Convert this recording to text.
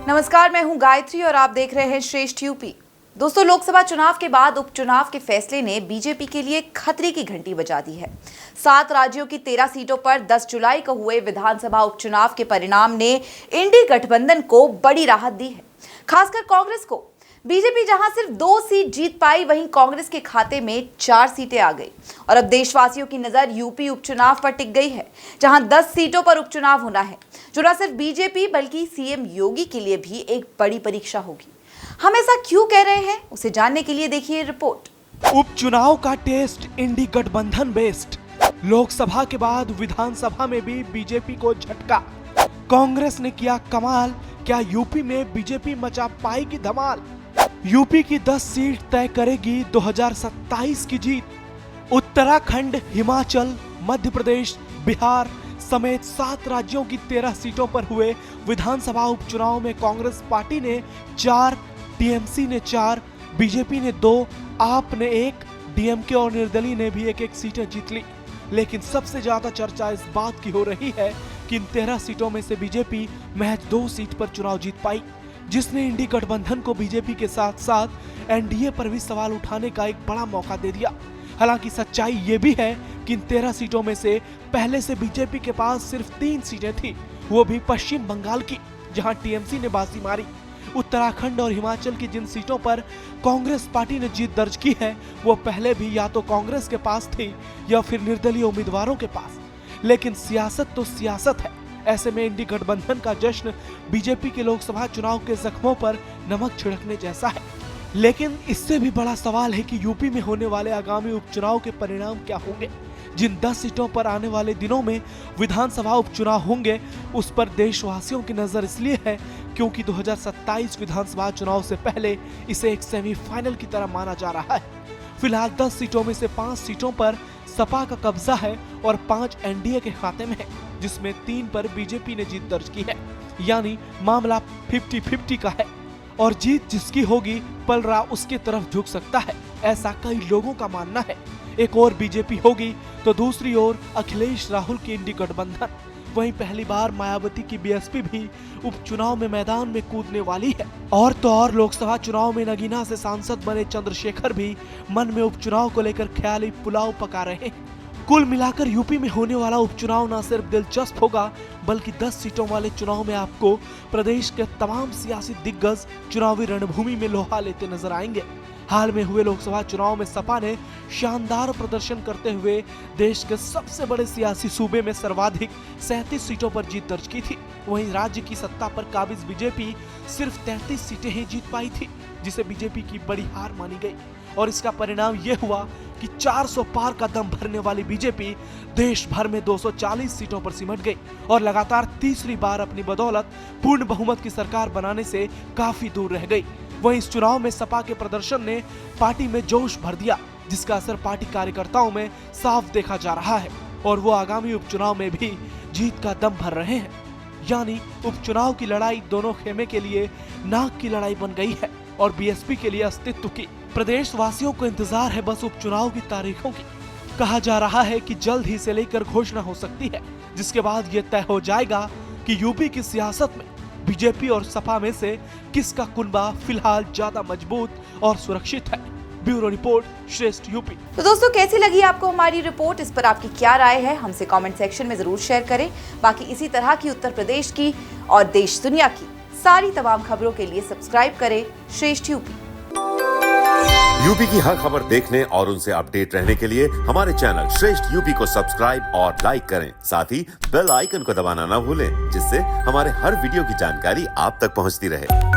नमस्कार, मैं हूं गायत्री और आप देख रहे हैं श्रेष्ठ यूपी। दोस्तों, लोकसभा चुनाव के बाद उपचुनाव के फैसले ने बीजेपी के लिए खतरे की घंटी बजा दी है। 7 राज्यों की 13 सीटों पर 10 जुलाई को हुए विधानसभा उपचुनाव के परिणाम ने इंडी गठबंधन को बड़ी राहत दी है, खासकर कांग्रेस को। बीजेपी जहां सिर्फ 2 सीट जीत पाई, वहीं कांग्रेस के खाते में 4 सीटें आ गई और अब देशवासियों की नजर यूपी उपचुनाव पर टिक गई है, जहां 10 सीटों पर उपचुनाव होना है, जो न सिर्फ बीजेपी बल्कि सीएम योगी के लिए भी एक बड़ी परीक्षा होगी। हम ऐसा क्यों कह रहे हैं, उसे जानने के लिए देखिए रिपोर्ट। उपचुनाव का टेस्ट इंडी गठबंधन बेस्ड। लोकसभा के बाद विधानसभा में भी बीजेपी को झटका। कांग्रेस ने किया कमाल, क्या यूपी में बीजेपी मचा पाएगी धमाल? यूपी की 10 सीट तय करेगी 2027 की जीत। उत्तराखंड, हिमाचल, मध्य प्रदेश, बिहार समेत 7 राज्यों की 13 सीटों पर हुए विधानसभा उपचुनाव में कांग्रेस पार्टी ने 4, टीएमसी ने 4, बीजेपी ने 2, आप ने 1, डीएमके और निर्दलीय ने भी 1-1 सीटें जीत ली। लेकिन सबसे ज्यादा चर्चा इस बात की हो रही है कि इन 13 सीटों में से बीजेपी महज 2 सीट पर चुनाव जीत पाई, जिसने इंडी गठबंधन को बीजेपी के साथ साथ एनडीए पर भी सवाल उठाने का एक बड़ा मौका दे दिया। हालांकि सच्चाई ये भी है कि इन 13 सीटों में से पहले से बीजेपी के पास सिर्फ 3 सीटें थी, वो भी पश्चिम बंगाल की, जहां टीएमसी ने बाजी मारी। उत्तराखंड और हिमाचल की जिन सीटों पर कांग्रेस पार्टी ने जीत दर्ज की है, वो पहले भी या तो कांग्रेस के पास थी या फिर निर्दलीय उम्मीदवारों के पास। लेकिन सियासत तो सियासत है। ऐसे में इंडी गठबंधन का जश्न बीजेपी के लोकसभा चुनाव के जख्मों पर नमक छिड़कने जैसा है। लेकिन इससे भी बड़ा सवाल है कि यूपी में होने वाले आगामी उपचुनाव के परिणाम क्या होंगे। जिन 10 सीटों पर आने वाले दिनों में विधानसभा उपचुनाव होंगे, उस पर देशवासियों की नजर इसलिए है क्योंकि 2027 विधानसभा चुनाव से पहले इसे एक सेमीफाइनल की तरह माना जा रहा है। फिलहाल 10 सीटों में से 5 सीटों पर सपा का कब्जा है और 5 एनडीए के खाते में है, जिसमें 3 पर बीजेपी ने जीत दर्ज की है। यानी मामला 50-50 का है और जीत जिसकी होगी पलड़ा उसकी तरफ झुक सकता है, ऐसा कई लोगों का मानना है। एक और बीजेपी होगी तो दूसरी ओर अखिलेश राहुल की इंडी गठबंधन। वहीं पहली बार मायावती की बीएसपी भी उपचुनाव में मैदान में कूदने वाली है। और तो और लोकसभा चुनाव में नगीना से सांसद बने चंद्रशेखर भी मन में उपचुनाव को लेकर ख्याली पुलाव पका रहे हैं। कुल मिलाकर यूपी में होने वाला उपचुनाव न सिर्फ दिलचस्प होगा, बल्कि 10 सीटों वाले चुनाव में आपको प्रदेश के तमाम सियासी दिग्गज चुनावी रणभूमि में लोहा लेते नजर आएंगे। हाल में हुए लोकसभा चुनाव में सपा ने शानदार प्रदर्शन करते हुए देश के सबसे बड़े सियासी सूबे में सर्वाधिक 37 सीटों पर जीत दर्ज की थी। वहीं राज्य की सत्ता पर काबिज बीजेपी सिर्फ 33 सीटें ही जीत पाई थी, जिसे बीजेपी की बड़ी हार मानी गई। और इसका परिणाम ये हुआ कि 400 पार का दम भरने वाली बीजेपी देश भर में 240 सीटों पर सिमट गई और लगातार तीसरी बार अपनी बदौलत पूर्ण बहुमत की सरकार बनाने से काफी दूर रह गई। वहीं इस चुनाव में सपा के प्रदर्शन ने पार्टी में जोश भर दिया, जिसका असर पार्टी कार्यकर्ताओं में साफ देखा जा रहा है और वो आगामी उपचुनाव में भी जीत का दम भर रहे हैं। यानी उपचुनाव की लड़ाई दोनों खेमे के लिए नाक की लड़ाई बन गई है और बीएसपी के लिए अस्तित्व की। प्रदेश वासियों को इंतजार है बस उपचुनाव की तारीखों की। कहा जा रहा है कि जल्द ही से लेकर घोषणा हो सकती है, जिसके बाद ये तय हो जाएगा कि यूपी की सियासत में बीजेपी और सपा में से किसका कुनबा फिलहाल ज्यादा मजबूत और सुरक्षित है। ब्यूरो रिपोर्ट, श्रेष्ठ यूपी। तो दोस्तों, कैसी लगी आपको हमारी रिपोर्ट? इस पर आपकी क्या राय है, हमसे कमेंट सेक्शन में जरूर शेयर करें। बाकी इसी तरह की उत्तर प्रदेश की और देश दुनिया की सारी तमाम खबरों के लिए सब्सक्राइब करें श्रेष्ठ यूपी। यूपी की हर खबर देखने और उनसे अपडेट रहने के लिए हमारे चैनल श्रेष्ठ यूपी को सब्सक्राइब और लाइक करें। साथ ही बेल आइकन को दबाना ना भूलें, जिससे हमारे हर वीडियो की जानकारी आप तक पहुंचती रहे।